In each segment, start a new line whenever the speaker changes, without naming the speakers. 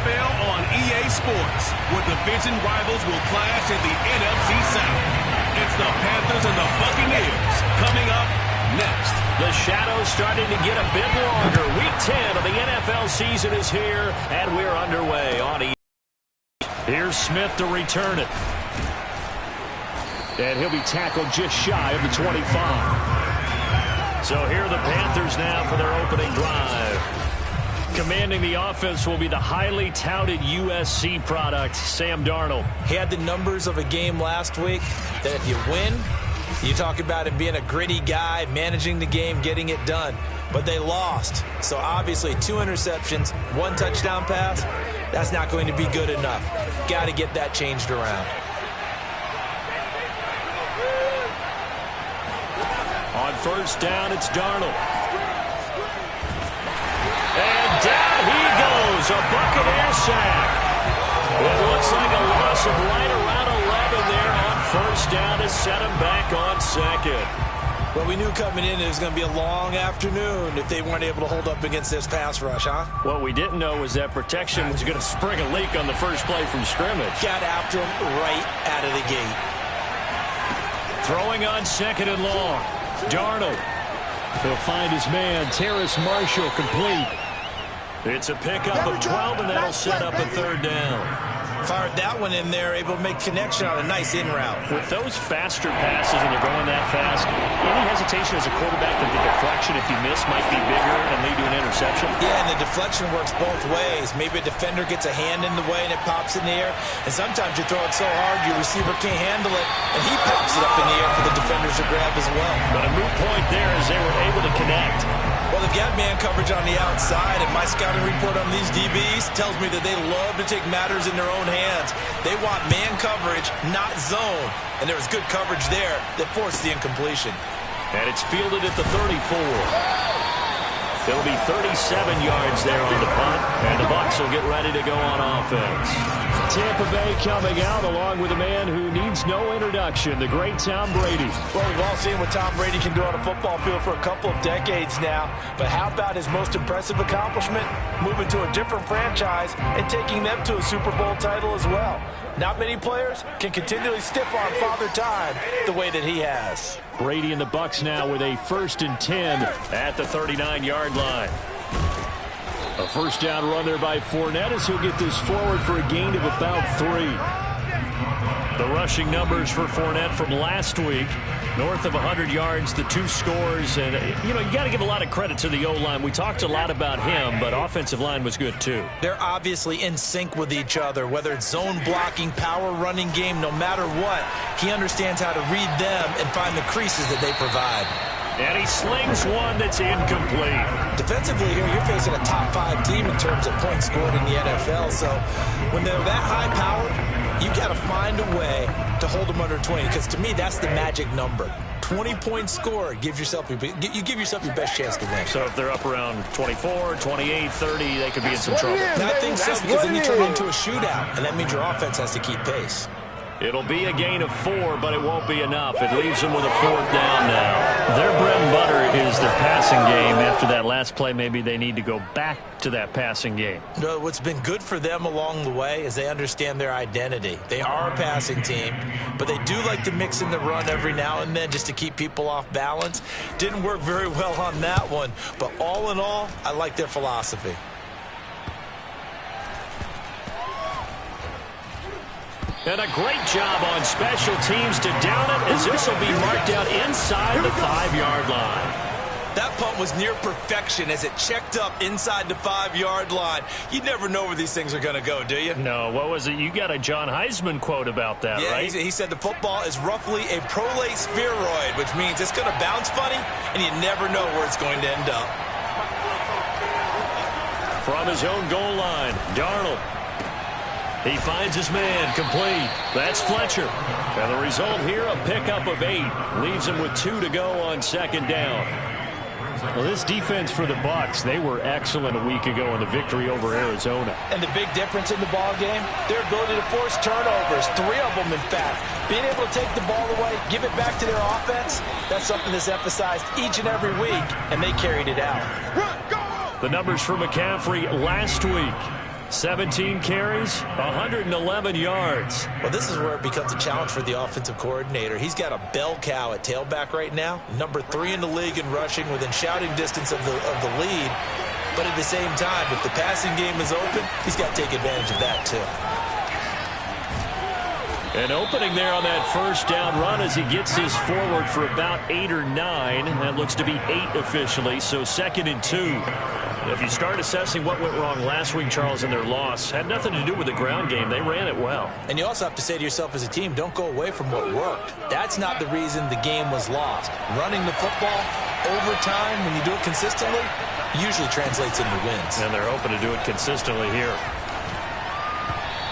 NFL on EA Sports, where division rivals will clash in the NFC South. It's the Panthers and the Buccaneers coming up next.
The shadow's starting to get a bit longer. Week 10 of the NFL season is here, and we're underway on EA. Here's Smith to return it. And he'll be tackled just shy of the 25. So here are the Panthers now for their opening drive. Commanding the offense will be the highly touted USC product, Sam Darnold.
He had the numbers of a game last week that if you win, you talk about him being a gritty guy, managing the game, getting it done. But they lost. So obviously 2 interceptions, 1 touchdown pass, that's not going to be good enough. Got to get that changed around.
On first down, it's Darnold. And down he goes, a Buccaneer sack. It looks like a loss of right around 11 there on first down to set him back on second.
Well, we knew coming in it was going to be a long afternoon if they weren't able to hold up against this pass rush, huh?
What we didn't know was that protection was going to spring a leak on the first play from scrimmage.
Got after him right out of the gate.
Throwing on second and long. Darnold. He'll find his man, Terrace Marshall, complete. It's a pickup of 12, and that'll set up a third down.
Fired that one in there, able to make connection on a nice in route.
With those faster passes when they're going that fast, any hesitation as a quarterback that the deflection, if you miss, might be bigger and lead to an interception?
Yeah, and the deflection works both ways. Maybe a defender gets a hand in the way and it pops in the air, and sometimes you throw it so hard your receiver can't handle it, and he pops it up in the air for the defenders to grab as well.
But a moot point there as they were able to connect.
Well, they've got man coverage on the outside, and my scouting report on these DBs tells me that they love to take matters in their own hands. They want man coverage, not zone. And there was good coverage there that forced the incompletion.
And it's fielded at the 34. It'll be 37 yards there on the punt, and the Bucs will get ready to go on offense. Tampa Bay coming out along with a man who needs no introduction, the great Tom Brady.
Well, we've all seen what Tom Brady can do on a football field for a couple of decades now. But how about his most impressive accomplishment? Moving to a different franchise and taking them to a Super Bowl title as well. Not many players can continually stiff-arm Father Time the way that he has.
Brady and the Bucs now with a 1st and 10 at the 39-yard line. A first down run there by Fournette as he'll get this forward for a gain of about 3. The rushing numbers for Fournette from last week, north of 100 yards, the 2 scores. And, you got to give a lot of credit to the O-line. We talked a lot about him, but offensive line was good too.
They're obviously in sync with each other, whether it's zone blocking, power running game, no matter what. He understands how to read them and find the creases that they provide.
And he slings one that's incomplete.
Defensively here, you're facing a top 5 team in terms of points scored in the NFL. So when they're that high-powered, you got to find a way to hold them under 20. Because to me, that's the magic number. 20-point score you give yourself your best chance to win.
So if they're up around 24, 28, 30, they could be in some trouble.
I think so, because then you turn into a shootout, and that means your offense has to keep pace.
It'll be a gain of 4, but it won't be enough. It leaves them with a 4th down now. Their bread and butter is their passing game. After that last play, maybe they need to go back to that passing game.
No, what's been good for them along the way is they understand their identity. They are a passing team, but they do like to mix in the run every now and then just to keep people off balance. Didn't work very well on that one, but all in all, I like their philosophy.
And a great job on special teams to down it, as this will be marked out inside the 5-yard line.
That punt was near perfection as it checked up inside the 5-yard line. You never know where these things are going to go, do you?
No, what was it? You got a John Heisman quote about that, right?
He said the football is roughly a prolate spheroid, which means it's going to bounce funny, and you never know where it's going to end up.
From his own goal line, Darnold. He finds his man, complete. That's Fletcher. And the result here, a pickup of 8. Leaves him with 2 to go on second down. Well, this defense for the Bucs, they were excellent a week ago in the victory over Arizona.
And the big difference in the ball game, their ability to force turnovers, 3 of them in fact. Being able to take the ball away, give it back to their offense, that's something that's emphasized each and every week, and they carried it out.
The numbers for McCaffrey last week. 17 carries, 111 yards.
Well, this is where it becomes a challenge for the offensive coordinator. He's got a bell cow at tailback right now, number 3 in the league in rushing, within shouting distance of the lead. But at the same time, if the passing game is open, he's got to take advantage of that too.
An opening there on that first down run as he gets his forward for about 8 or 9. That looks to be 8 officially, so 2nd and 2. If you start assessing what went wrong last week, Charles, in their loss, had nothing to do with the ground game. They ran it well.
And you also have to say to yourself as a team, don't go away from what worked. That's not the reason the game was lost. Running the football over time, when you do it consistently, usually translates into wins.
And they're hoping to do it consistently here.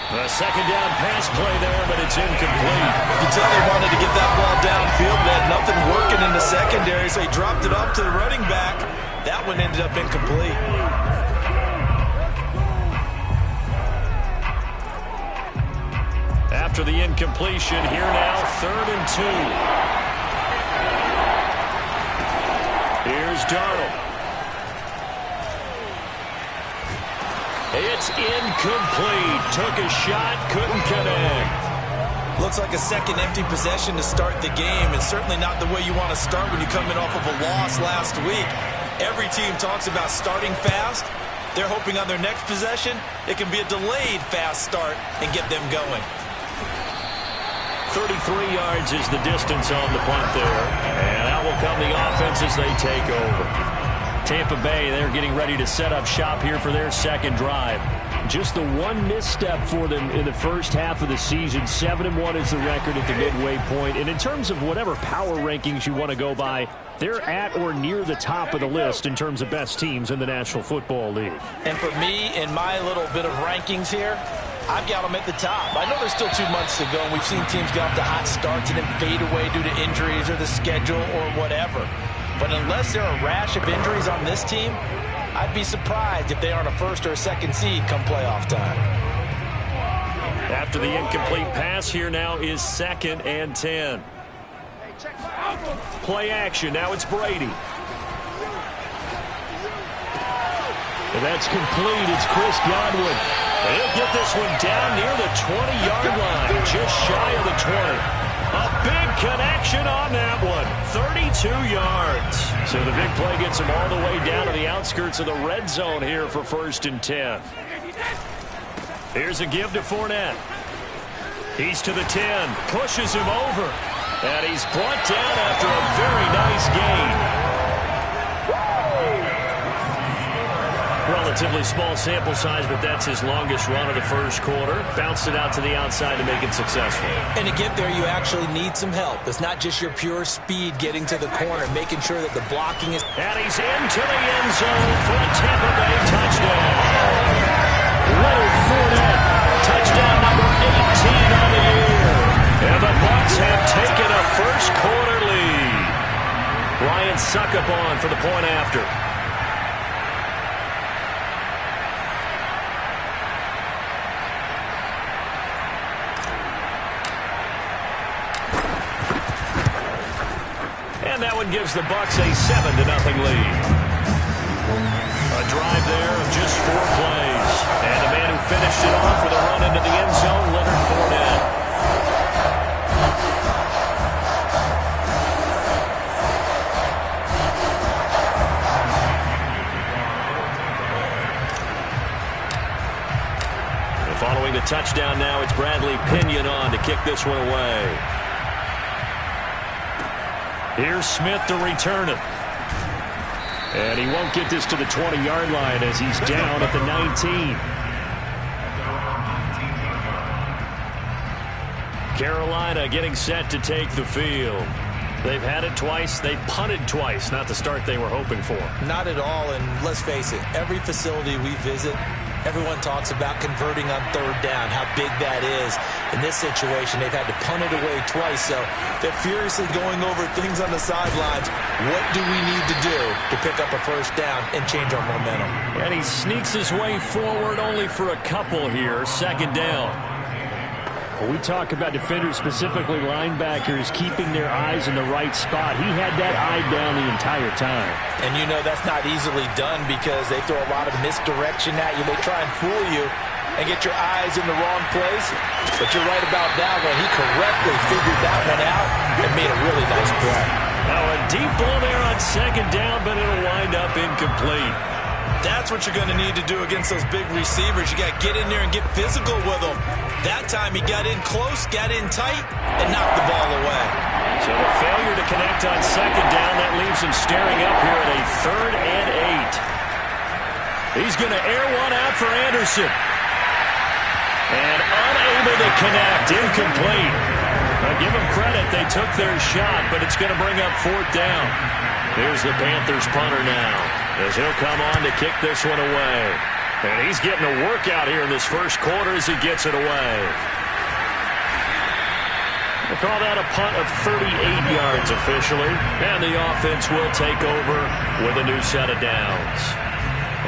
A second down pass play there, but it's incomplete.
You can tell they wanted to get that ball downfield. They had nothing working in the secondary, so he dropped it off to the running back. That one ended up incomplete.
After the incompletion, here now, 3rd and 2. Here's Darnold. It's incomplete. Took a shot, couldn't connect.
Looks like a second empty possession to start the game, and certainly not the way you want to start when you're coming off of a loss last week. Every team talks about starting fast. They're hoping on their next possession, it can be a delayed fast start and get them going.
33 yards is the distance on the punt there. And out will come the offense as they take over. Tampa Bay, they're getting ready to set up shop here for their second drive. Just the one misstep for them in the first half of the season. 7-1 is the record at the midway point. And in terms of whatever power rankings you want to go by, they're at or near the top of the list in terms of best teams in the National Football League.
And for me, in my little bit of rankings here, I've got them at the top. I know there's still 2 months to go, and we've seen teams get off to hot starts and then fade away due to injuries or the schedule or whatever. But unless there are a rash of injuries on this team, I'd be surprised if they aren't a 1st or a 2nd seed come playoff time.
After the incomplete pass, here now is 2nd and 10. Play action. Now it's Brady. And that's complete. It's Chris Godwin. He'll get this one down near the 20-yard line, just shy of the 20. A big connection on that one. 32 yards. So the big play gets him all the way down to the outskirts of the red zone here for 1st and 10. Here's a give to Fournette. He's to the 10. Pushes him over. And he's brought down after a very nice gain. Relatively small sample size, but that's his longest run of the first quarter. Bounced it out to the outside to make it successful.
And to get there, you actually need some help. It's not just your pure speed getting to the corner, making sure that the blocking is...
And he's into the end zone for a Tampa Bay touchdown. Leonard Fournette, touchdown number 18 on the year. And the Bucs have taken a first quarter lead. Ryan Suckup on for the point after. And that one gives the Bucs a 7-0 lead. A drive there of just 4 plays. And the man who finished it off with a run into the end zone, Leonard Fournette. And following the touchdown now, it's Bradley Pinion on to kick this one away. Here's Smith to return it. And he won't get this to the 20-yard line as he's down at the 19. Carolina getting set to take the field. They've had it twice. They've punted twice. Not the start they were hoping for.
Not at all, and let's face it, every facility we visit, everyone talks about converting on 3rd down, how big that is. In this situation, they've had to punt it away twice, so they're furiously going over things on the sidelines. What do we need to do to pick up a 1st down and change our momentum?
And he sneaks his way forward only for a couple here. 2nd down. When we talk about defenders, specifically linebackers, keeping their eyes in the right spot, he had that eye down the entire time.
And you know that's not easily done because they throw a lot of misdirection at you. They try and fool you. and get your eyes in the wrong place. But you're right about that one. He correctly figured that one out and made a really nice play.
Now a deep ball there on second down, but it'll wind up incomplete.
That's what you're going to need to do against those big receivers. You got to get in there and get physical with them. That time he got in close, got in tight, and knocked the ball away.
So the failure to connect on second down, that leaves him staring up here at a 3rd and 8. He's going to air one out for Anderson. And unable to connect, incomplete. Now give them credit, they took their shot, but it's going to bring up 4th down. Here's the Panthers punter now, as he'll come on to kick this one away. And he's getting a workout here in this first quarter as he gets it away. We'll call that a punt of 38 yards officially. And the offense will take over with a new set of downs.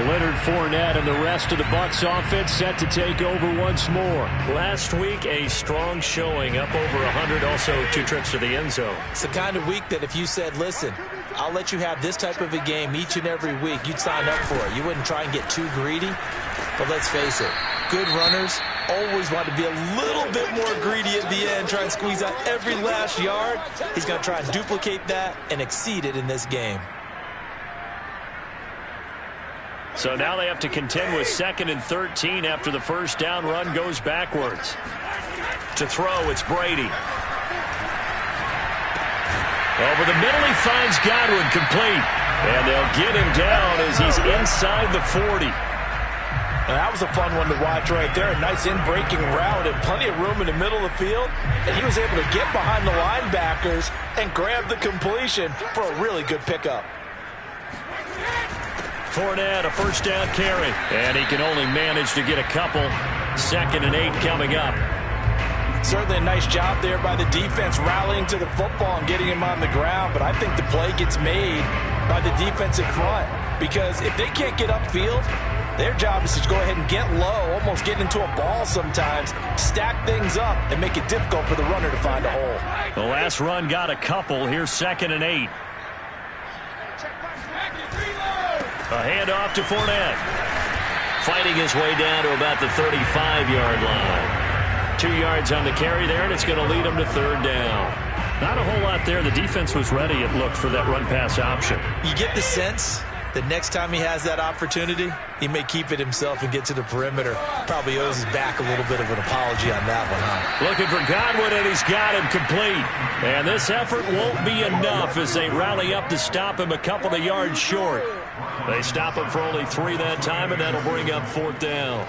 Leonard Fournette and the rest of the Bucs offense set to take over once more. Last week, a strong showing, up over 100, also 2 trips to the end zone.
It's the kind of week that if you said, listen, I'll let you have this type of a game each and every week, you'd sign up for it. You wouldn't try and get too greedy. But let's face it, good runners always want to be a little bit more greedy at the end, try and squeeze out every last yard. He's going to try and duplicate that and exceed it in this game.
So now they have to contend with 2nd and 13 after the first down run goes backwards. To throw, it's Brady. Over the middle, he finds Godwin, complete. And they'll get him down as he's inside the 40.
Now, that was a fun one to watch right there. A nice in-breaking route and plenty of room in the middle of the field. And he was able to get behind the linebackers and grab the completion for a really good pickup.
Fournette, a first down carry. And he can only manage to get a couple. 2nd and 8 coming up.
Certainly a nice job there by the defense rallying to the football and getting him on the ground. But I think the play gets made by the defensive front. Because if they can't get upfield, their job is to go ahead and get low, almost get into a ball sometimes, stack things up, and make it difficult for the runner to find a hole.
The last run got a couple. Here's 2nd and 8. A handoff to Fournette. Fighting his way down to about the 35-yard line. 2 yards on the carry there, and it's going to lead him to 3rd down. Not a whole lot there. The defense was ready, it looked, for that run-pass option.
You get the sense that next time he has that opportunity, he may keep it himself and get to the perimeter. Probably owes his back a little bit of an apology on that one, huh?
Looking for Godwin, and he's got him complete. And this effort won't be enough as they rally up to stop him a couple of yards short. They stop him for only 3 that time, and that'll bring up 4th down.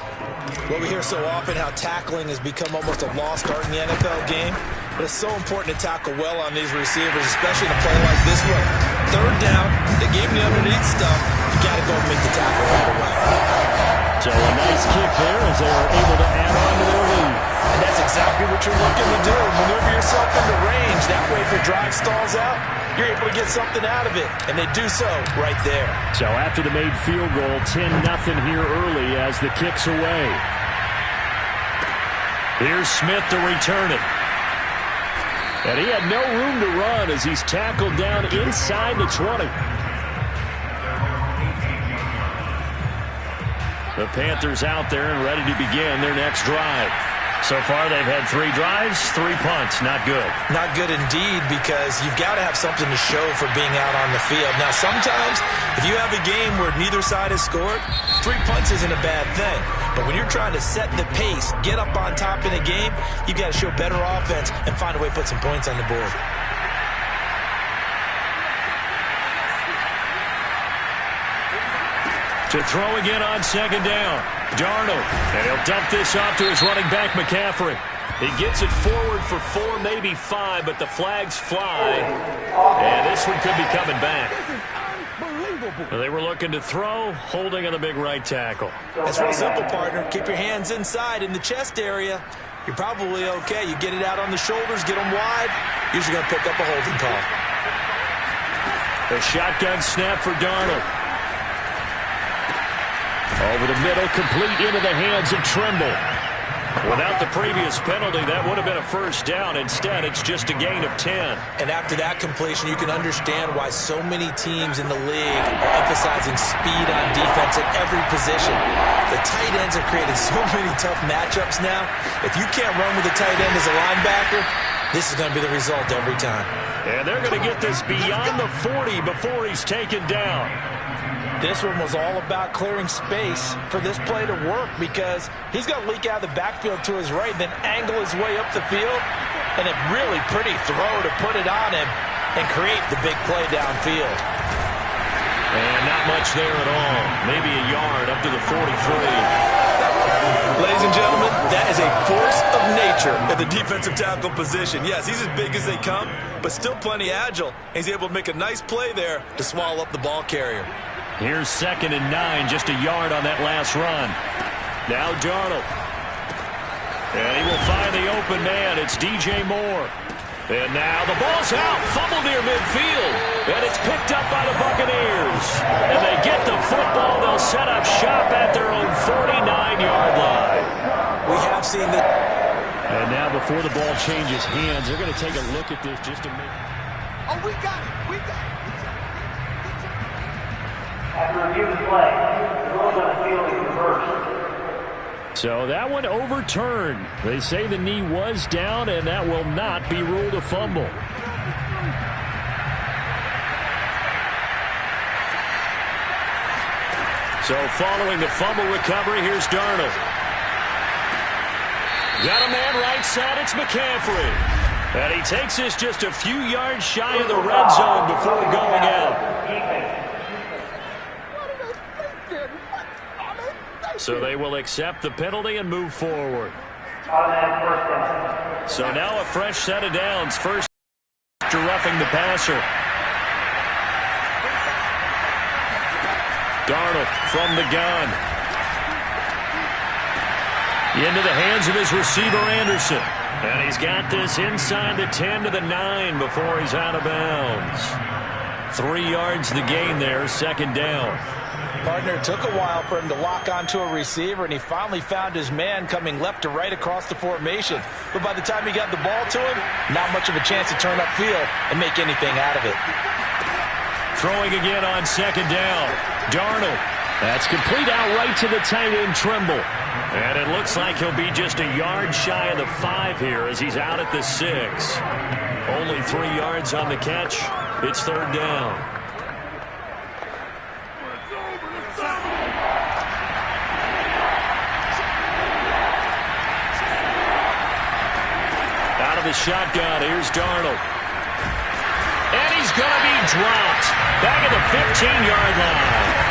Well, we hear so often how tackling has become almost a lost art in the NFL game. But it's so important to tackle well on these receivers, especially in a play like this one. 3rd down, they gave him the underneath stuff. You got to go and make the tackle right away.
So a nice kick there as they were able to add on to their lead.
And that's exactly what you're looking to do. Maneuver yourself into range. That way, if your drive stalls out, you're able to get something out of it. And they do so right there.
So after the made field goal, 10-0 here early as the kick's away. Here's Smith to return it. And he had no room to run as he's tackled down inside the 20. The Panthers out there and ready to begin their next drive. So far, they've had 3 drives, 3 punts. Not good. Not good indeed, because you've got to have something to show for being out on the field. Now, sometimes, if you have a game where neither side has scored, 3 punts isn't a bad thing. But when you're trying to set the pace, get up on top in a game, you've got to show better offense and find a way to put some points on the board. To throw again on 2nd down. Darnold. And he'll dump this off to his running back, McCaffrey. He gets it forward for 4, maybe 5, but the flags fly. And this one could be coming back. They were looking to throw, holding on the big right tackle. That's real simple, partner. Keep your hands inside in the chest area. You're probably okay. You get it out on the shoulders, get them wide. Usually going to pick up a holding call. A shotgun snap for Darnold. Over the middle, complete into the hands of Trimble. Without the previous penalty, that would have been a first down. Instead, it's just a gain of 10.
And after that completion, you can understand why so many teams in the league are emphasizing speed on defense at every position. The tight ends have created so many tough matchups now. If you can't run with the tight end as a linebacker, this is going to be the result every time.
And they're going to get this beyond the 40 before he's taken down.
This one was all about clearing space for this play to work because he's going to leak out of the backfield to his right, then angle his way up the field, and a really pretty throw to put it on him and create the big play downfield.
And not much there at all. Maybe a yard up to the 43.
Ladies and gentlemen, that is a force of nature at the defensive tackle position. Yes, he's as big as they come, but still plenty agile. He's able to make a nice play there to swallow up the ball carrier.
Here's 2nd and 9, just a yard on that last run. Now Darnold. And he will find the open man. It's DJ Moore. And now the ball's out. Fumble near midfield. And it's picked up by the Buccaneers. And they get the football. They'll set up shop at their own 49-yard line.
We have seen that.
And now before the ball changes hands, they're going to take a look at this just to make...
Oh, we got it. We got it.
After review the play, the rules on the field is reversed.
So that one overturned. They say the knee was down, and that will not be ruled a fumble. So following the fumble recovery, here's Darnold. Got a man right side, it's McCaffrey. And he takes this just a few yards shy of the red zone before going out. So they will accept the penalty and move forward. So now a fresh set of downs. First after roughing the passer. Darnold from the gun. Into the hands of his receiver, Anderson. And he's got this inside the 10 to the 9 before he's out of bounds. 3 yards the gain there, 2nd down.
Partner, it took a while for him to lock onto a receiver, and he finally found his man coming left to right across the formation. But by the time he got the ball to him, not much of a chance to turn upfield and make anything out of it.
Throwing again on 2nd down. Darnold. That's complete outright to the tight end, Trimble. And it looks like he'll be just a yard shy of the 5 here as he's out at the 6. Only 3 yards on the catch. It's 3rd down. Out of the shotgun, here's Darnold. And he's going to be dropped. Back at the 15-yard line.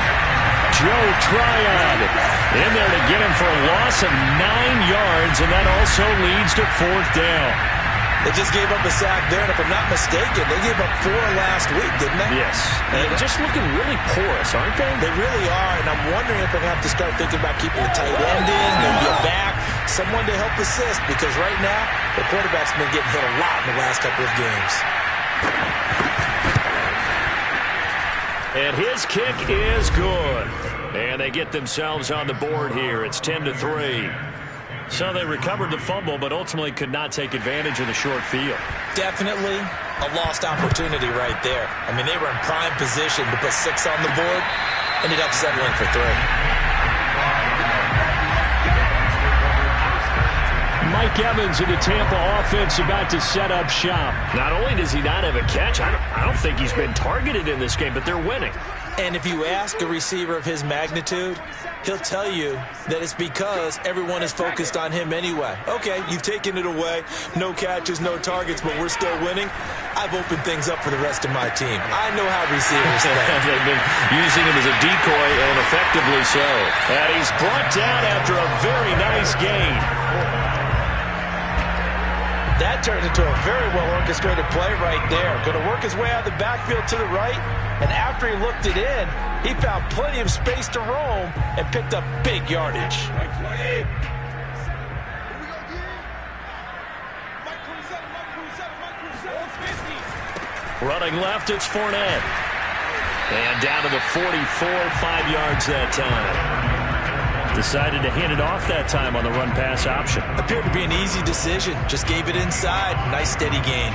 Joe Tryon in there to get him for a loss of 9 yards, and that also leads to 4th down.
They just gave up a sack there, and if I'm not mistaken, they gave up 4 last week, didn't they?
Yes. And they're just looking really porous, aren't they?
They really are, and I'm wondering if they're going to have to start thinking about keeping the tight end in, maybe a back, someone to help assist, because right now, the quarterback's been getting hit a lot in the last couple of games.
And his kick is good. And they get themselves on the board here. It's 10-3. So they recovered the fumble, but ultimately could not take advantage of the short field.
Definitely a lost opportunity right there. I mean, they were in prime position to put 6 on the board. Ended up settling for 3.
Mike Evans in the Tampa offense about to set up shop. Not only does he not have a catch, I don't think he's been targeted in this game, but they're winning.
And if you ask a receiver of his magnitude, he'll tell you that it's because everyone is focused on him anyway. Okay, you've taken it away. No catches, no targets, but we're still winning. I've opened things up for the rest of my team. I know how receivers think.
They've been using him as a decoy, and effectively so. And he's brought down after a very nice gain.
That turned into a very well-orchestrated play right there. Going to work his way out of the backfield to the right, and after he looked it in, he found plenty of space to roam and picked up big yardage.
Running left, it's Fournette. And down to the 44, 5 yards that time. Decided to hand it off that time on the run-pass option.
Appeared to be an easy decision. Just gave it inside. Nice steady gain.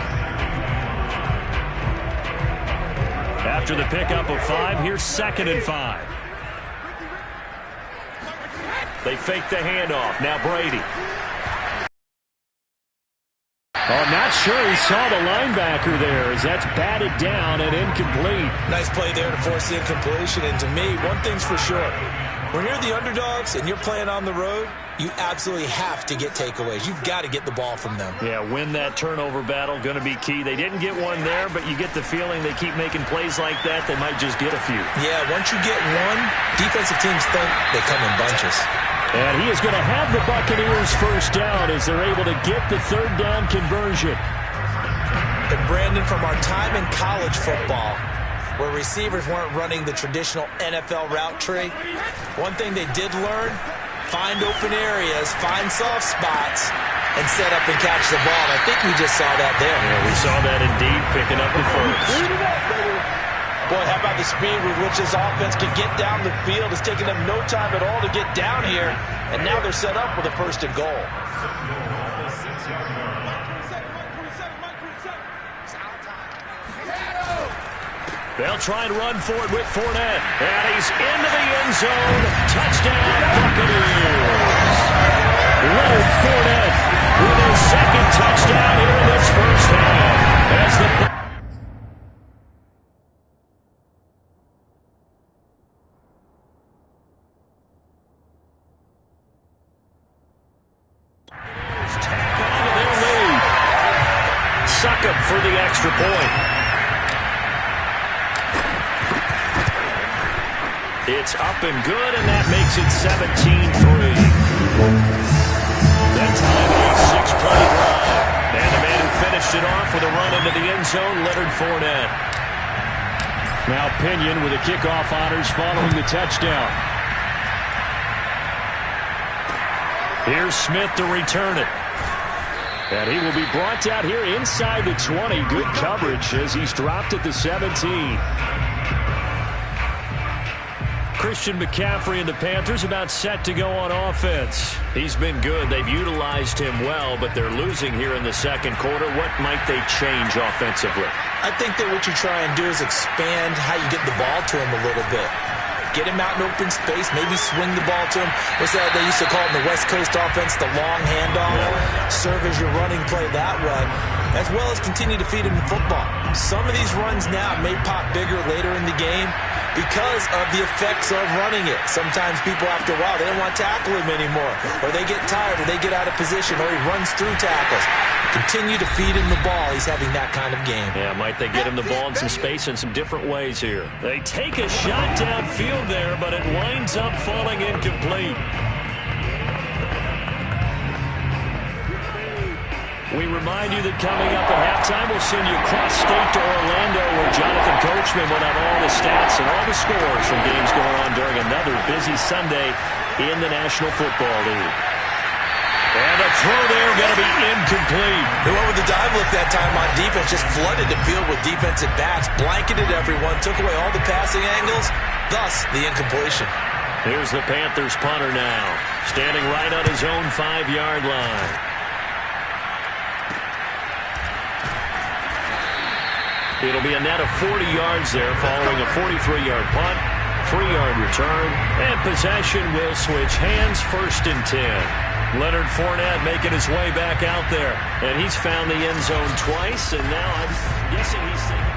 After the pickup of 5, here's 2nd and 5. They fake the handoff. Now Brady. Oh, not sure he saw the linebacker there as that's batted down and incomplete.
Nice play there to force the incompletion. And to me, one thing's for sure. When you're the underdogs and you're playing on the road, you absolutely have to get takeaways. You've got to get the ball from them.
Yeah, win that turnover battle, going to be key. They didn't get one there, but you get the feeling they keep making plays like that, they might just get a few.
Yeah, once you get one, defensive teams think they come in bunches.
And he is going to have the Buccaneers first down as they're able to get the 3rd down conversion.
And Brandon, from our time in college football, where receivers weren't running the traditional NFL route tree, one thing they did learn, find open areas, find soft spots, and set up and catch the ball. And I think we just saw that there.
Yeah, we saw that indeed, picking up the first.
Boy, how about the speed with which this offense can get down the field? It's taking them no time at all to get down here, and now they're set up with a 1st and goal.
They'll try and run for it with Fournette. And he's into the end zone. Touchdown, Buccaneers. Leonard Fournette with his 2nd touchdown here in this first half. As the tack on to their lead. Succop for the extra point. It's up and good, and that makes it 17-3. That time a 6-play drive. And the man who finished it off with a run into the end zone, Leonard Fournette. Now Pinion with the kickoff honors following the touchdown. Here's Smith to return it. And he will be brought out here inside the 20. Good coverage as he's dropped at the 17. Christian McCaffrey and the Panthers about set to go on offense. He's been good. They've utilized him well, but they're losing here in the 2nd quarter. What might they change offensively?
I think that what you try and do is expand how you get the ball to him a little bit. Get him out in open space, maybe swing the ball to him. What's that they used to call it in the West Coast offense, the long handoff? Serve as your running play that way, as well as continue to feed him the football. Some of these runs now may pop bigger later in the game because of the effects of running it. Sometimes people, after a while, they don't want to tackle him anymore, or they get tired, or they get out of position, or he runs through tackles. Continue to feed him the ball. He's having that kind of game.
Yeah, might they get him the ball in some space in some different ways here. They take a shot downfield there, but it winds up falling incomplete. We remind you that coming up at halftime, we'll send you cross-state to Orlando, where Jonathan Coachman will have all the stats and all the scores from games going on during another busy Sunday in the National Football League. And the throw there going to be incomplete.
They went with the dive look that time on defense, just flooded the field with defensive backs, blanketed everyone, took away all the passing angles, thus the incompletion.
Here's the Panthers punter now, standing right on his own 5-yard line. It'll be a net of 40 yards there following a 43-yard punt, 3-yard return, and possession will switch hands, 1st and 10. Leonard Fournette making his way back out there, and he's found the end zone twice, and now I'm guessing he's thinking.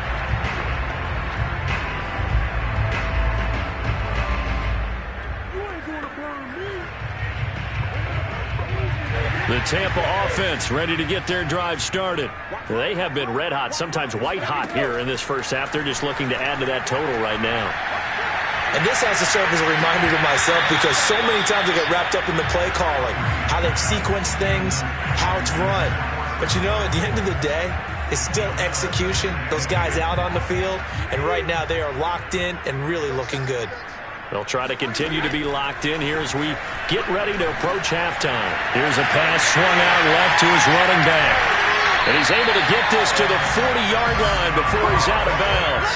The Tampa offense ready to get their drive started. They have been red hot, sometimes white hot here in this first half. They're just looking to add to that total right now.
And this has to serve as a reminder to myself because so many times I get wrapped up in the play calling, how they've sequenced things, how it's run. But you know, at the end of the day, it's still execution. Those guys out on the field, and right now they are locked in and really looking good.
They'll try to continue to be locked in here as we get ready to approach halftime. Here's a pass swung out left to his running back. And he's able to get this to the 40-yard line before he's out of bounds.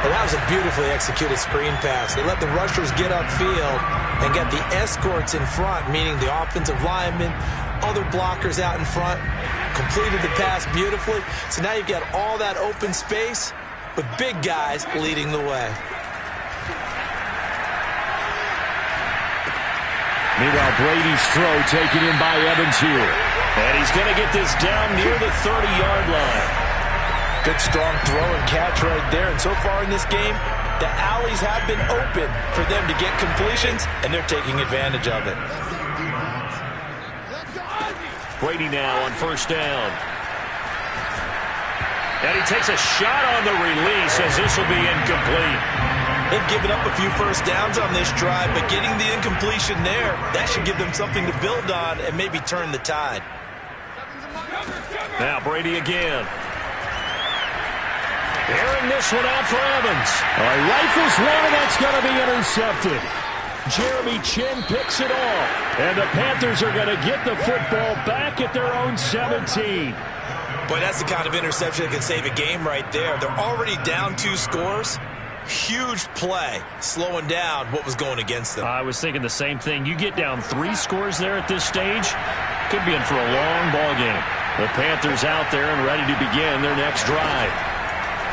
And that was was a beautifully executed screen pass. They let the rushers get upfield and get the escorts in front, meaning the offensive linemen, other blockers out in front, completed the pass beautifully. So now you've got all that open space with big guys leading the way.
Meanwhile, Brady's throw taken in by Evans here. And he's going to get this down near the 30-yard line.
Good strong throw and catch right there. And so far in this game, the alleys have been open for them to get completions, and they're taking advantage of it.
Brady now on first down. And he takes a shot on the release as this will be incomplete.
They've given up a few first downs on this drive, but getting the incompletion there, that should give them something to build on and maybe turn the tide.
Now Brady again. Airing this one out for Evans. He rifles one, and that's going to be intercepted. Jeremy Chin picks it off. And the Panthers are going to get the football back at their own 17.
Boy, that's the kind of interception that can save a game right there. They're already down 2 scores. Huge play, slowing down what was going against them.
I was thinking the same thing. You get down 3 scores there at this stage, could be in for a long ball game. The Panthers out there and ready to begin their next drive.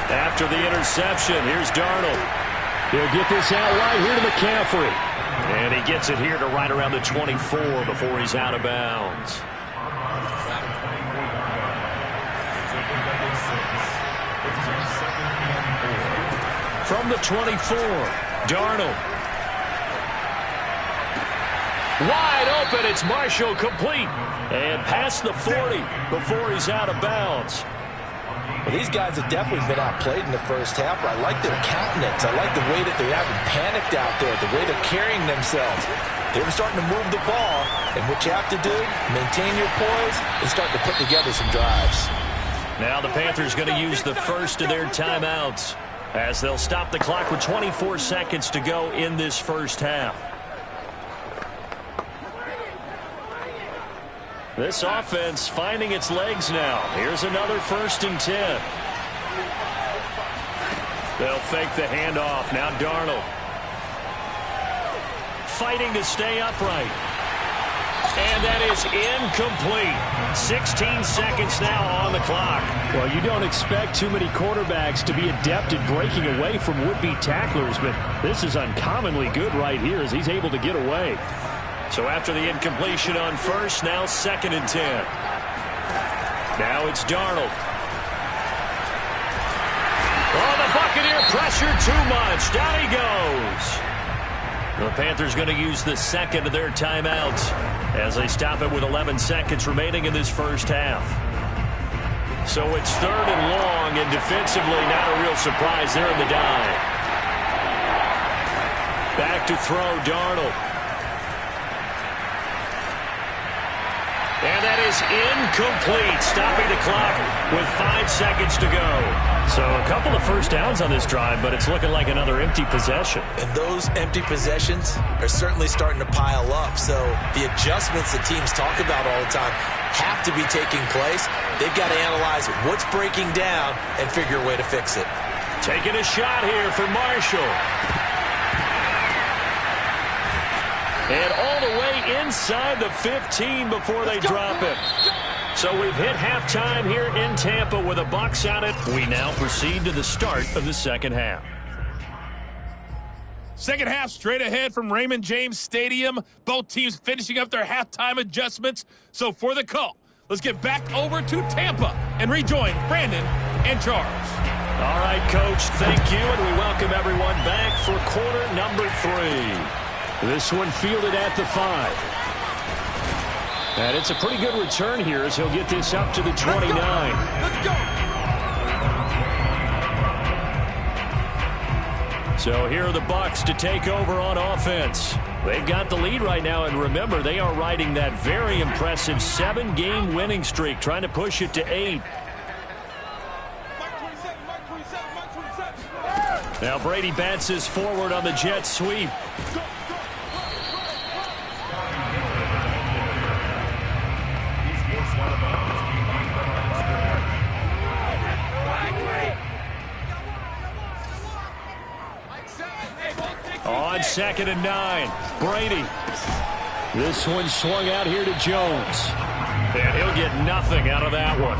After the interception, here's Darnold. He'll get this out right here to McCaffrey. And he gets it here to right around the 24 before he's out of bounds. From the 24, Darnold. Wide open, it's Marshall, complete. And past the 40 before he's out of bounds.
Well, these guys have definitely been outplayed in the first half. I like their countenance. I like the way that they haven't panicked out there, the way they're carrying themselves. They're starting to move the ball, and what you have to do, maintain your poise and start to put together some drives.
Now the Panthers going to use the first of their timeouts as they'll stop the clock with 24 seconds to go in this first half. This offense finding its legs now. Here's another 1st and 10. They'll fake the handoff. Now Darnold. Fighting to stay upright. And that is incomplete. 16 seconds now on the clock. Well, you don't expect too many quarterbacks to be adept at breaking away from would-be tacklers, but this is uncommonly good right here as he's able to get away. So after the incompletion on first, now 2nd and 10. Now it's Darnold. Oh, the Buccaneer pressure too much. Down he goes. The Panthers going to use the second of their timeouts as they stop it with 11 seconds remaining in this first half. So it's 3rd and long, and defensively not a real surprise there in the dive. Back to throw, Darnold. And that is incomplete, stopping the clock with 5 seconds to go. So a couple of first downs on this drive, but it's looking like another empty possession.
And those empty possessions are certainly starting to pile up. So the adjustments that teams talk about all the time have to be taking place. They've got to analyze what's breaking down and figure a way to fix it.
Taking a shot here for Marshall. And all the way inside the 15 before they drop it. So we've hit halftime here in Tampa with a Bucs on it. We now proceed to the start of the second half.
Second half straight ahead from Raymond James Stadium. Both teams finishing up their halftime adjustments. So for the call, let's get back over to Tampa and rejoin Brandon and Charles.
All right, Coach, thank you, and we welcome everyone back for quarter number 3. This one fielded at the 5. And it's a pretty good return here as he'll get this up to the 29.
Let's go.
So here are the Bucs to take over on offense. They've got the lead right now, and remember, they are riding that very impressive 7-game winning streak, trying to push it to 8. Now Brady bounces forward on the jet sweep. On 2nd and 9, Brady. This one swung out here to Jones. And he'll get nothing out of that one.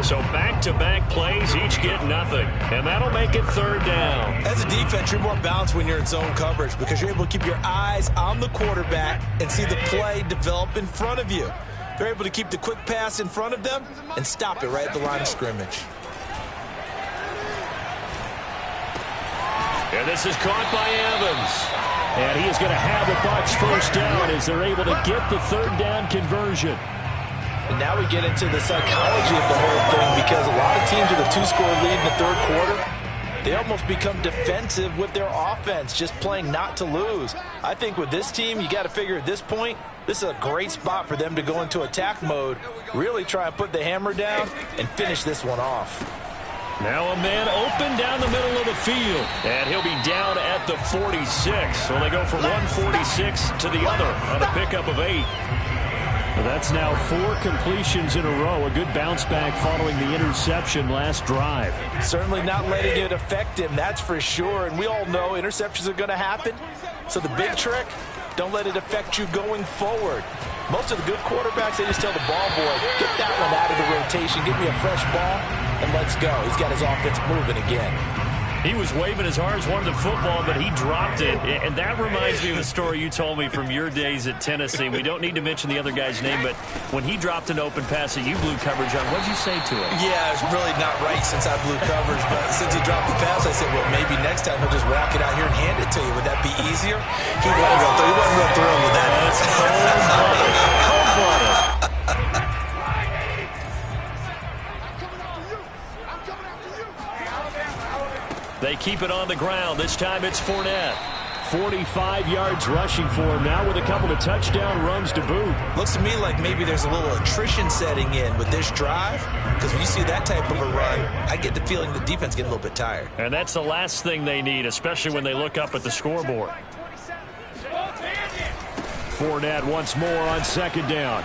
So back-to-back plays, each get nothing. And that'll make it 3rd down.
As a defense, you're more balanced when you're in zone coverage because you're able to keep your eyes on the quarterback and see the play develop in front of you. They're able to keep the quick pass in front of them and stop it right at the line of scrimmage.
And this is caught by Evans. And he is going to have the Bucs 1st down as they're able to get the 3rd down conversion.
And now we get into the psychology of the whole thing because a lot of teams with a 2-score lead in the 3rd quarter, they almost become defensive with their offense, just playing not to lose. I think with this team, you got to figure at this point, this is a great spot for them to go into attack mode, really try and put the hammer down and finish this one off.
Now a man open down the middle of the field. And he'll be down at the 46. So they go from 146 to the other on a pickup of 8. That's now 4 completions in a row. A good bounce back following the interception last drive.
Certainly not letting it affect him, that's for sure. And we all know interceptions are going to happen. So the big trick, don't let it affect you going forward. Most of the good quarterbacks, they just tell the ball boy, get that one out of the rotation, give me a fresh ball, and let's go. He's got his offense moving again.
He was waving as hard as wanted the football, but he dropped it. And that reminds me of a story you told me from your days at Tennessee. We don't need to mention the other guy's name, but when he dropped an open pass that you blew coverage on, what did you say to him?
Yeah, it's really not right since I blew coverage, but since he dropped the pass, I said, well, maybe next time he'll just walk it out here and hand it to you. Would that be easier? He wasn't real thrilled with that.
That's cold-blooded. They keep it on the ground. This time it's Fournette. 45 yards rushing for him now with a couple of touchdown runs to boot.
Looks to me like maybe there's a little attrition setting in with this drive because when you see that type of a run, I get the feeling the defense getting a little bit tired.
And that's the last thing they need, especially when they look up at the scoreboard. Fournette once more on 2nd down.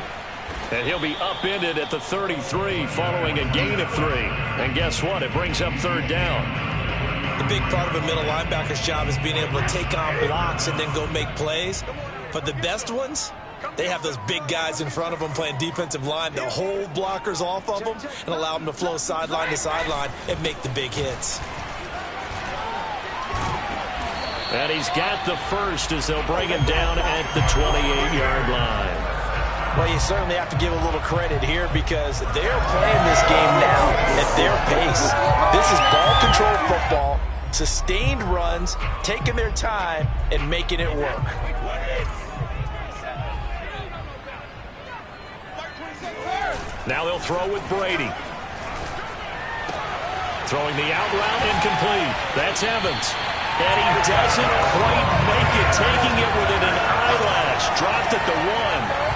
And he'll be upended at the 33 following a gain of 3. And guess what? It brings up 3rd down.
The big part of a middle linebacker's job is being able to take on blocks and then go make plays. But the best ones, they have those big guys in front of them playing defensive line to hold blockers off of them and allow them to flow sideline to sideline and make the big hits.
And he's got the first as they'll bring him down at the 28-yard line.
Well, you certainly have to give a little credit here because they're playing this game now at their pace. This is ball control football, sustained runs, taking their time, and making it work.
Now they'll throw with Brady. Throwing the out route incomplete. That's Evans. And he doesn't quite make it, taking it within an eyelash. Dropped at the 1.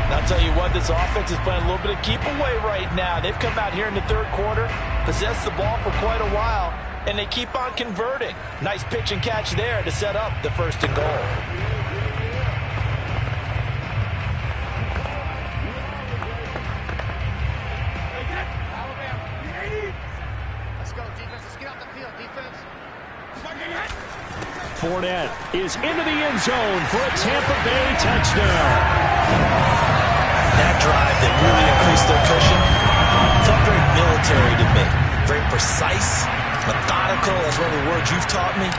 I'll tell you what, this offense is playing a little bit of keep away right now. They've come out here in the 3rd quarter, possessed the ball for quite a while, and they keep on converting. Nice pitch and catch there to set up the 1st and goal.
Let's go, defense. Let's get out the field, defense.
Fournette is into the end zone for a Tampa Bay touchdown.
That drive that really increased their cushion felt very military to me. Very precise, methodical, that's one of the words you've taught me.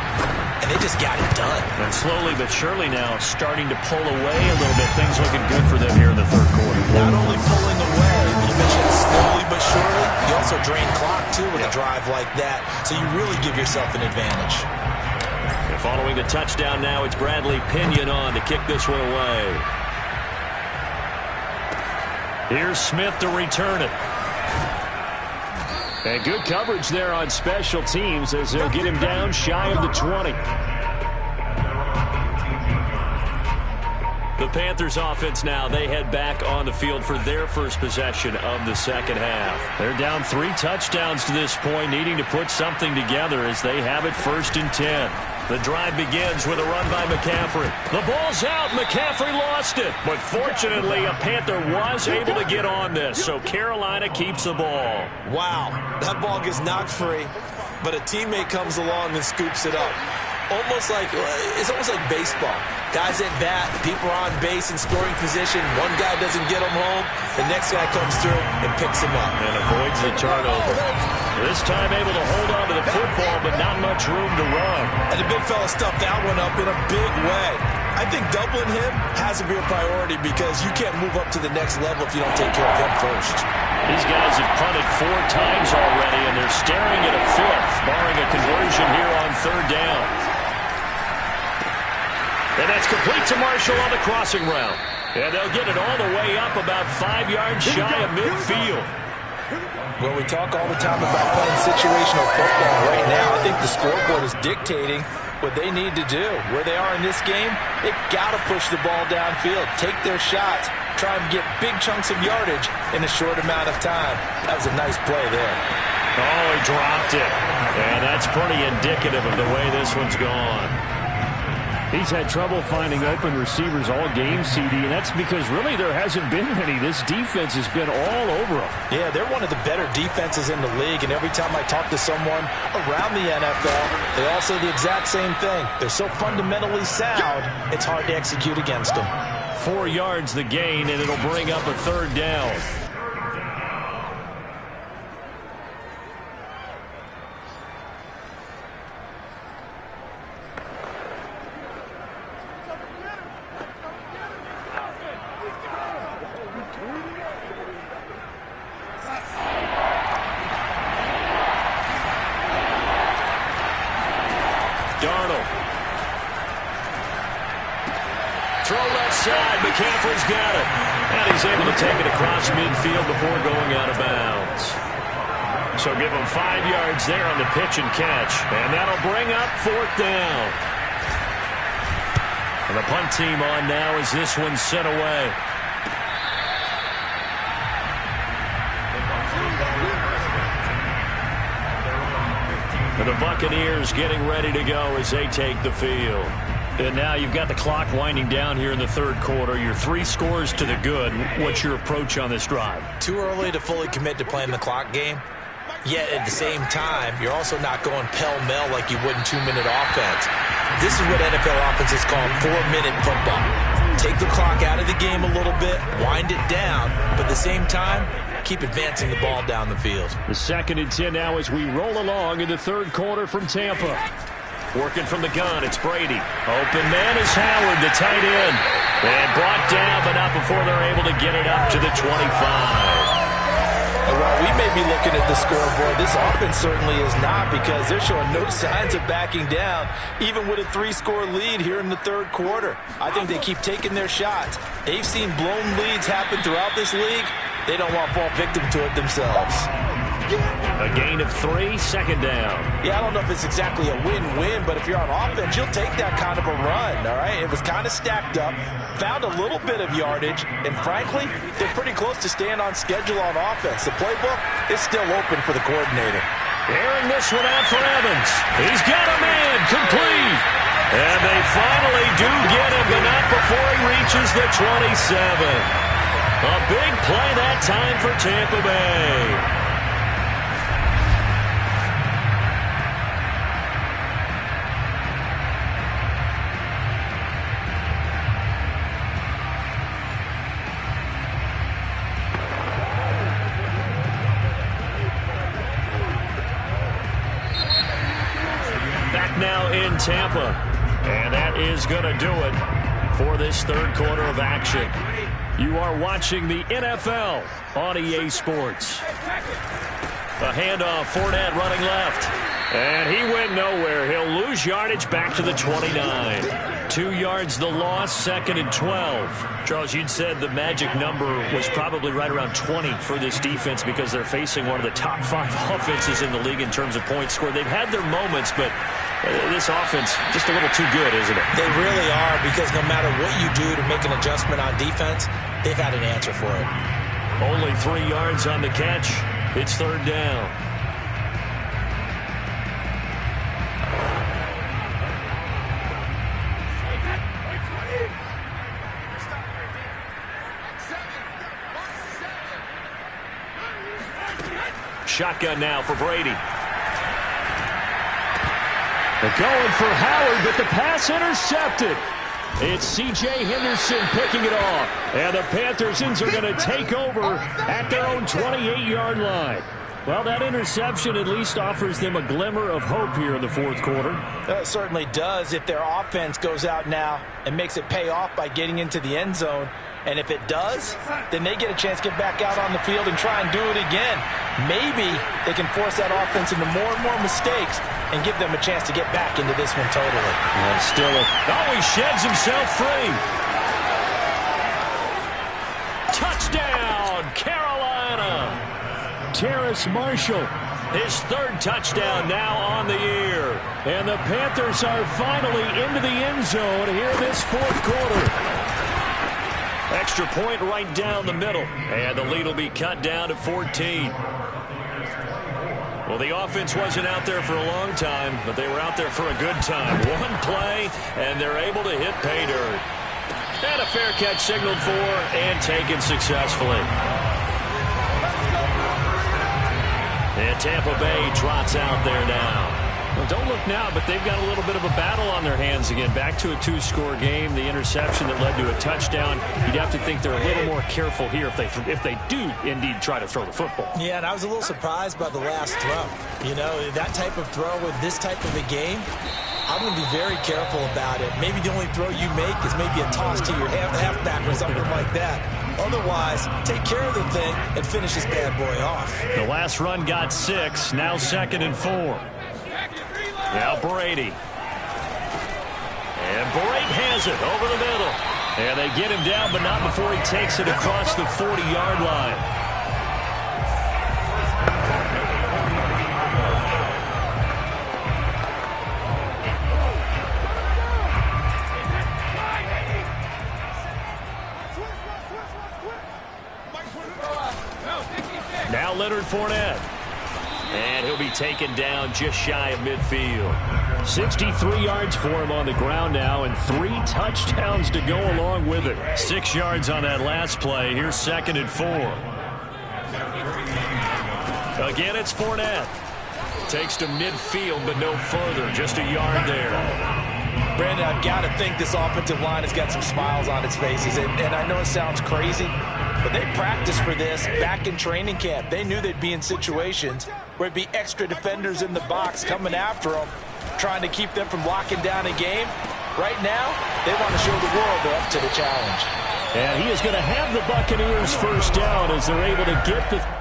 And they just got it done.
And slowly but surely now starting to pull away a little bit. Things looking good for them here in the 3rd quarter.
Not only pulling away, you mentioned slowly but surely, you also drain clock too with a drive like that. So you really give yourself an advantage.
And following the touchdown now, it's Bradley Pinion on to kick this one away. Here's Smith to return it. And good coverage there on special teams as they'll get him down shy of the 20. The Panthers offense now, they head back on the field for their first possession of the 2nd half. They're down 3 touchdowns to this point, needing to put something together as they have it 1st and 10. The drive begins with a run by McCaffrey. The ball's out. McCaffrey lost it. But fortunately, a Panther was able to get on this, so Carolina keeps the ball.
Wow, that ball gets knocked free, but a teammate comes along and scoops it up. It's almost like baseball. Guys at bat, people are on base in scoring position. One guy doesn't get him home. The next guy comes through and picks him up.
And avoids the turnover. This time able to hold on to the football, but not much room to run.
And the big fella stuffed that one up in a big way. I think doubling him has to be a priority because you can't move up to the next level if you don't take care of him first.
These guys have punted 4 times already, and they're staring at a 5th, barring a conversion here on 3rd down. And that's complete to Marshall on the crossing route. And they'll get it all the way up about 5 yards shy of midfield.
Well, we talk all the time about playing situational football. Right now, I think the scoreboard is dictating what they need to do. Where they are in this game, they've got to push the ball downfield, take their shots, try and get big chunks of yardage in a short amount of time. That was a nice play there.
Oh, he dropped it. And that's pretty indicative of the way this one's gone.
He's had trouble finding open receivers all game, CD, and that's because really there hasn't been many. This defense has been all over him.
Yeah, they're one of the better defenses in the league, and every time I talk to someone around the NFL, they all say the exact same thing. They're so fundamentally sound, it's hard to execute against them.
4 yards the gain, and it'll bring up a 3rd down. McCaffrey's got it. And he's able to take it across midfield before going out of bounds. So give him 5 yards there on the pitch and catch. And that'll bring up 4th down. And the punt team on now as this one's sent away. And the Buccaneers getting ready to go as they take the field. And now you've got the clock winding down here in the 3rd quarter. You're 3 scores to the good. What's your approach on this drive?
Too early to fully commit to playing the clock game. Yet at the same time, you're also not going pell-mell like you would in 2-minute offense. This is what NFL offenses call 4-minute football. Take the clock out of the game a little bit, wind it down, but at the same time, keep advancing the ball down the field.
The 2nd and 10 now as we roll along in the 3rd quarter from Tampa. Working from the gun, it's Brady. Open man is Howard, the tight end. And brought down, but not before they're able to get it up to the 25.
And while we may be looking at the scoreboard, this offense certainly is not because they're showing no signs of backing down, even with a 3-score lead here in the 3rd quarter. I think they keep taking their shots. They've seen blown leads happen throughout this league. They don't want to fall victim to it themselves.
A gain of 3, 2nd down.
Yeah, I don't know if it's exactly a win-win, but if you're on offense, you'll take that kind of a run, all right? It was kind of stacked up, found a little bit of yardage, and frankly, they're pretty close to staying on schedule on offense. The playbook is still open for the coordinator.
Airing this one out for Evans. He's got a man, complete. And they finally do get him, but not before he reaches the 27. A big play that time for Tampa Bay. Now in Tampa, and that is going to do it for this 3rd quarter of action. You are watching the NFL on EA Sports. A handoff, Fournette running left, and he went nowhere. He'll lose yardage back to the 29. 2 yards the loss, 2nd and 12. Charles, you'd said the magic number was probably right around 20 for this defense because they're facing one of the top 5 offenses in the league in terms of points scored. They've had their moments, but this offense just a little too good, isn't it?
They really are, because no matter what you do to make an adjustment on defense, they've had an answer for it.
Only 3 yards on the catch. It's 3rd down. shotgun now for Brady.
They're going for Howard, but the pass intercepted. It's C.J. Henderson picking it off. And the Panthers are going to take over at their own 28-yard line. Well, that interception at least offers them a glimmer of hope here in the fourth quarter.
It certainly does if their offense goes out now and makes it pay off by getting into the end zone. And if it does, then they get a chance to get back out on the field and try and do it again. Maybe they can force that offense into more and more mistakes and give them a chance to get back into this one totally.
And still, he sheds himself free. Touchdown, Carolina.
Terrace Marshall,
His third touchdown now on the year.
and the Panthers are finally into the end zone here in this fourth quarter.
Extra point right down the middle. And the lead will be cut down to 14. Well, the offense wasn't out there for a long time, but they were out there for a good time. One play, and they're able to hit pay dirt. And a fair catch signaled for and taken successfully. And Tampa Bay trots out there now.
Well, don't look now, but they've got a little bit of a battle on their hands again. Back to a two-score game. The interception that led to a touchdown. You'd have to think they're a little more careful here if they do indeed try to throw the football.
Yeah, and I was a little surprised by the last throw. You know, that type of throw with this type of a game, I'm going to be very careful about it. Maybe the only throw you make is maybe a toss to your halfback or something like that. Otherwise, take care of the thing and finish this bad boy off.
The last run got 6. Now 2nd and 4. Now Brady. And Brady has it over the middle. And they get him down, but not before he takes it across the 40-yard line. Now Leonard Fournette. And he'll be taken down just shy of midfield.
63 yards for him on the ground now, and 3 touchdowns to go along with it.
6 yards on that last play. Here's 2nd and 4. Again, it's Fournette. Takes to midfield, but no further. Just a yard there.
Brandon, I've got to think this offensive line has got some smiles on its faces. And I know it sounds crazy, but they practiced for this back in training camp. They knew they'd be in situations where it'd be extra defenders in the box coming after them, trying to keep them from locking down a game. Right now, they want to show the world they're up to the challenge.
And he is going to have the Buccaneers first down as they're able to get the...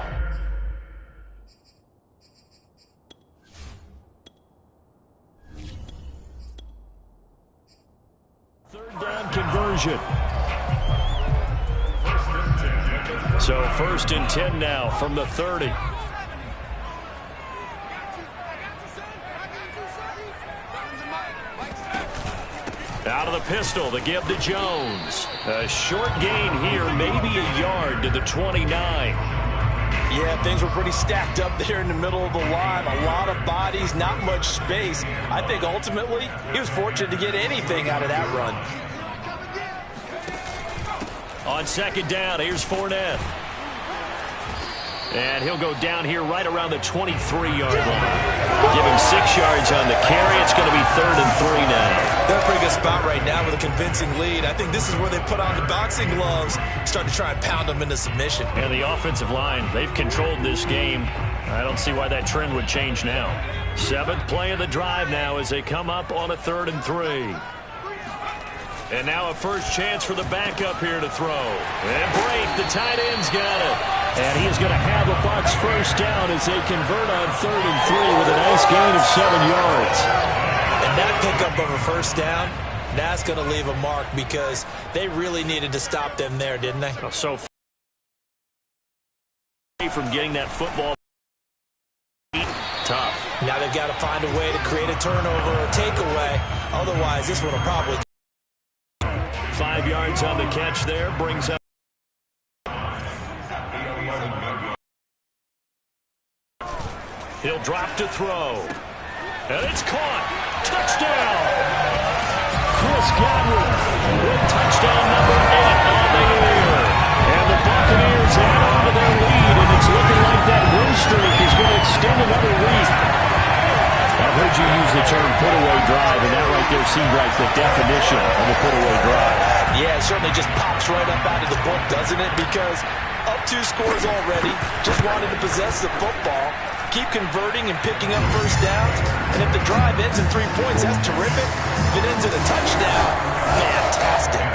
third down conversion.
So 1st and 10 now from the 30. Out of the pistol, the give to Jones. A short gain here, maybe a yard to the 29.
Yeah, things were pretty stacked up there in the middle of the line. A lot of bodies, not much space. I think ultimately he was fortunate to get anything out of that run.
On 2nd down, here's Fournette. And he'll go down here right around the 23-yard line. Give him 6 yards on the carry. It's going to be 3rd and 3 now.
They're in a pretty good spot right now with a convincing lead. I think this is where they put on the boxing gloves, start to try and pound them into submission.
And the offensive line, they've controlled this game. I don't see why that trend would change now. 7th play of the drive now as they come up on a 3rd and 3. And now a first chance for the backup here to throw. And Brake, the tight end's got it.
And he is going to have a Bucs first down as they convert on 3rd and 3 with a nice gain of 7 yards.
And that pickup of a first down, that's going to leave a mark because they really needed to stop them there, didn't they?
So from getting that football tough.
Now they've got to find a way to create a turnover or takeaway. Otherwise, this one will probably...
5 yards on the catch there. Brings up. He'll drop to throw. And it's caught. Touchdown.
Chris Godwin with touchdown number 8 on the year. And the Buccaneers add on to their lead, and it's looking like that win streak is going to
seemed like the definition of a put-away drive.
Yeah, it certainly just pops right up out of the book, doesn't it? Because up 2 scores already, just wanted to possess the football, keep converting and picking up first downs. And if the drive ends in 3 points, that's terrific. If it ends in a touchdown, fantastic.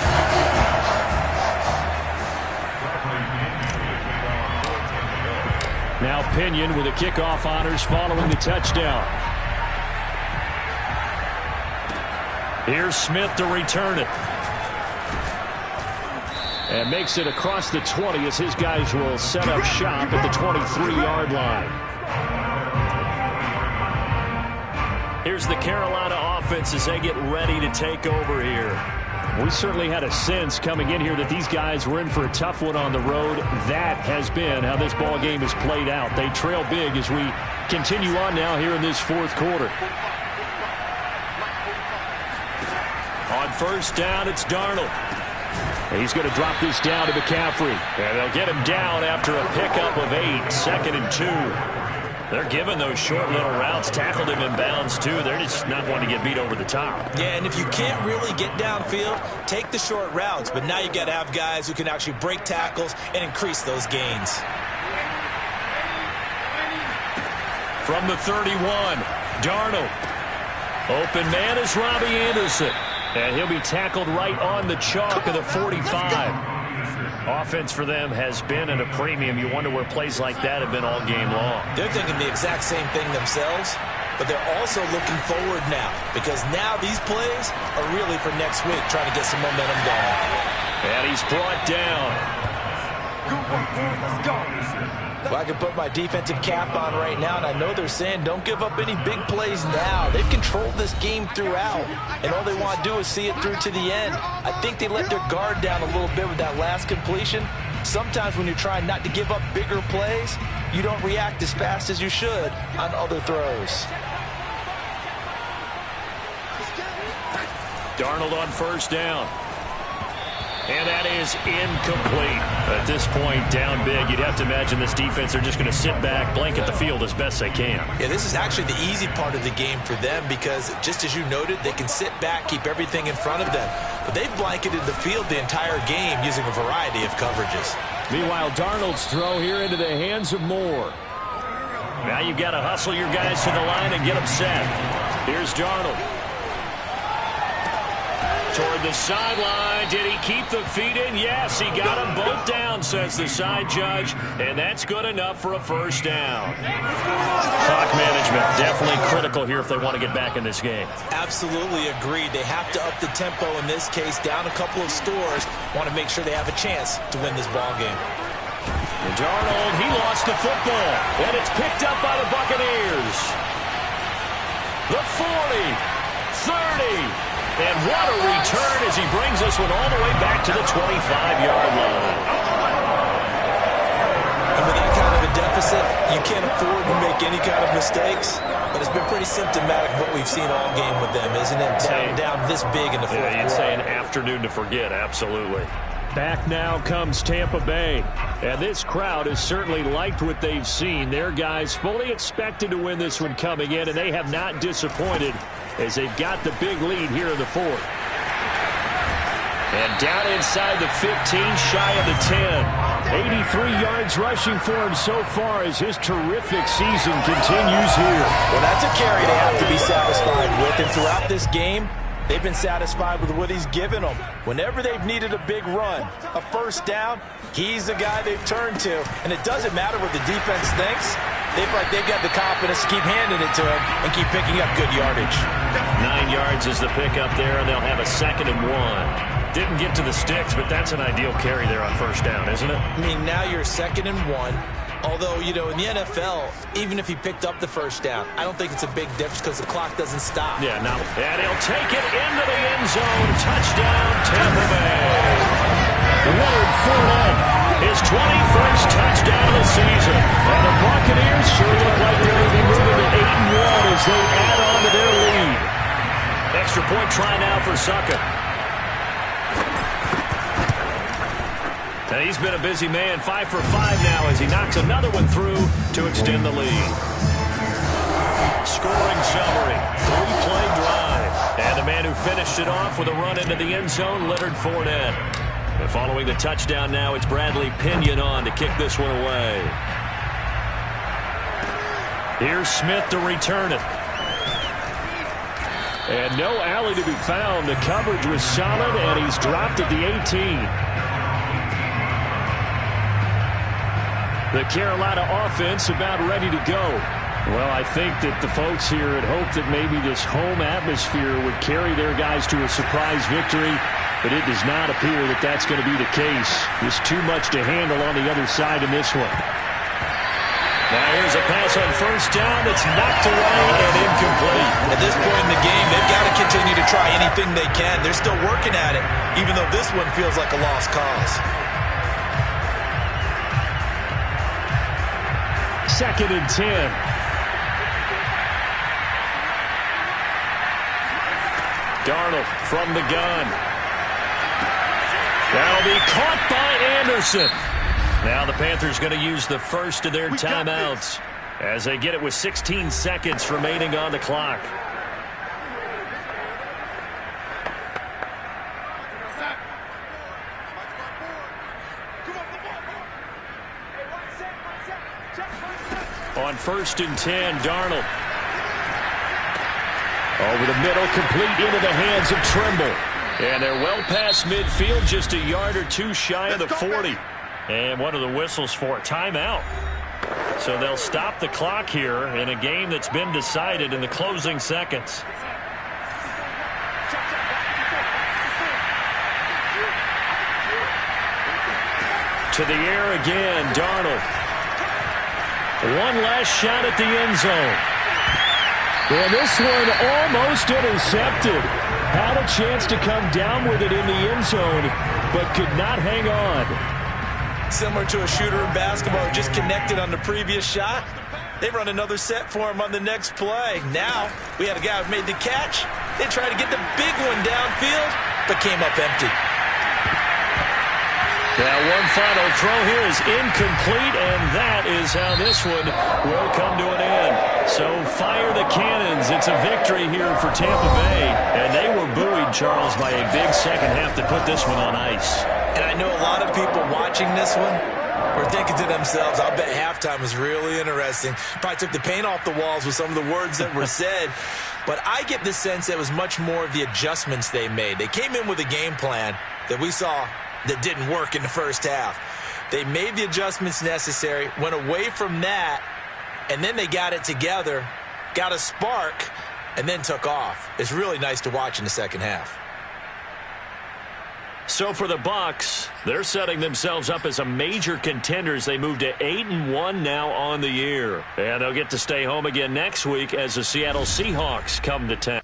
Now Pinion with the kickoff honors following the touchdown. Here's Smith to return it. And makes it across the 20 as his guys will set up shop at the 23-yard line. Here's the Carolina offense as they get ready to take over here. We certainly had a sense coming in here that these guys were in for a tough one on the road. That has been how this ball game has played out. They trail big as we continue on now here in this 4th quarter. On first down, it's Darnold. He's going to drop this down to McCaffrey. And they'll get him down after a pickup of 8, 2nd and 2. They're giving those short little routes. Tackled him in bounds, too. They're just not wanting to get beat over the top.
Yeah, and if you can't really get downfield, take the short routes. But now you got to have guys who can actually break tackles and increase those gains.
From the 31, Darnold. Open man is Robbie Anderson. And he'll be tackled right on the chalk of the 45. Offense for them has been at a premium. You wonder where plays like that have been all game long.
They're thinking the exact same thing themselves, but they're also looking forward now because now these plays are really for next week, trying to get some momentum going.
And he's brought down.
Well, I can put my defensive cap on right now, and I know they're saying don't give up any big plays now. They've controlled this game throughout, and all they want to do is see it through to the end. I think they let their guard down a little bit with that last completion. Sometimes when you're trying not to give up bigger plays, you don't react as fast as you should on other throws.
Darnold on first down. And that is incomplete. At this point, down big, you'd have to imagine this defense are just going to sit back, blanket the field as best they can.
Yeah, this is actually the easy part of the game for them because, just as you noted, they can sit back, keep everything in front of them. But they've blanketed the field the entire game using a variety of coverages.
Meanwhile, Darnold's throw here into the hands of Moore. Now you've got to hustle your guys to the line and get them set. Here's Darnold. Toward the sideline. Did he keep the feet in? Yes, he got them both down, says the side judge. And that's good enough for a first down. Clock management definitely critical here if they want to get back in this game.
Absolutely agreed. They have to up the tempo in this case, down a couple of scores. Want to make sure they have a chance to win this ball game.
And Darnold, he lost the football. And it's picked up by the Buccaneers. The 40, 30. And what a return as he brings this one all the way back to the 25-yard line.
And with that kind of a deficit, you can't afford to make any kind of mistakes. But it's been pretty symptomatic of what we've seen all game with them, isn't it? Down this big in the fourth quarter.
You'd say an afternoon to forget, absolutely. Back now comes Tampa Bay. And this crowd has certainly liked what they've seen. Their guys fully expected to win this one coming in, and they have not disappointed as they've got the big lead here in the 4th. And down inside the 15, shy of the 10. 83 yards rushing for him so far as his terrific season continues here.
Well, that's a carry they have to be satisfied with. And throughout this game, they've been satisfied with what he's given them. Whenever they've needed a big run, a first down, he's the guy they've turned to. And it doesn't matter what the defense thinks. They've got the confidence to keep handing it to him and keep picking up good yardage.
9 yards is the pickup there, and they'll have a 2nd and 1. Didn't get to the sticks, but that's an ideal carry there on first down, isn't it?
I mean, now you're 2nd and 1. Although, you know, in the NFL, even if he picked up the first down, I don't think it's a big difference because the clock doesn't stop.
Yeah, no. And he'll take it into the end zone. Touchdown, Tampa Bay. Leonard Fournette. His 21st touchdown of the season. And the Buccaneers sure look like they're going to be moving to 8-1 as they add on to their lead. Extra point try now for Succa. And he's been a busy man, 5 for 5 now as he knocks another one through to extend the lead. Scoring summary, 3-play drive. And the man who finished it off with a run into the end zone, Leonard Fournette. And following the touchdown now, it's Bradley Pinion on to kick this one away. Here's Smith to return it. And no alley to be found. The coverage was solid, and he's dropped at the 18. The Carolina offense about ready to go. Well, I think that the folks here had hoped that maybe this home atmosphere would carry their guys to a surprise victory, but it does not appear that that's going to be the case. There's too much to handle on the other side in this one. Now here's a pass on first down that's knocked away and incomplete.
At this point in the game, they've got to continue to try anything they can. They're still working at it, even though this one feels like a lost cause.
2nd and 10. Darnold from the gun. That'll be caught by Anderson. Now the Panthers going to use the first of their timeouts as they get it with 16 seconds remaining on the clock. On 1st and 10, Darnold. Over the middle, complete into the hands of Trimble. And they're well past midfield, just a yard or two shy of the 40. And what are the whistles for? Timeout. So they'll stop the clock here in a game that's been decided in the closing seconds. To the air again, Darnold. One last shot at the end zone. And this one almost intercepted. Had a chance to come down with it in the end zone, but could not hang on.
Similar to a shooter in basketball who just connected on the previous shot. They run another set for him on the next play. Now, we had a guy who made the catch. They tried to get the big one downfield, but came up empty.
Now one final throw here is incomplete, and that is how this one will come to an end. So fire the cannons. It's a victory here for Tampa Bay. And they were buoyed, Charles, by a big second half to put this one on ice.
And I know a lot of people watching this one were thinking to themselves, I'll bet halftime was really interesting. Probably took the paint off the walls with some of the words that were said. But I get the sense that it was much more of the adjustments they made. They came in with a game plan that we saw that didn't work in the first half. They made the adjustments necessary, went away from that, and then they got it together, got a spark, and then took off. It's really nice to watch in the second half.
So for the Bucs, they're setting themselves up as a major contender as they move to 8-1 now on the year. And they'll get to stay home again next week as the Seattle Seahawks come to town.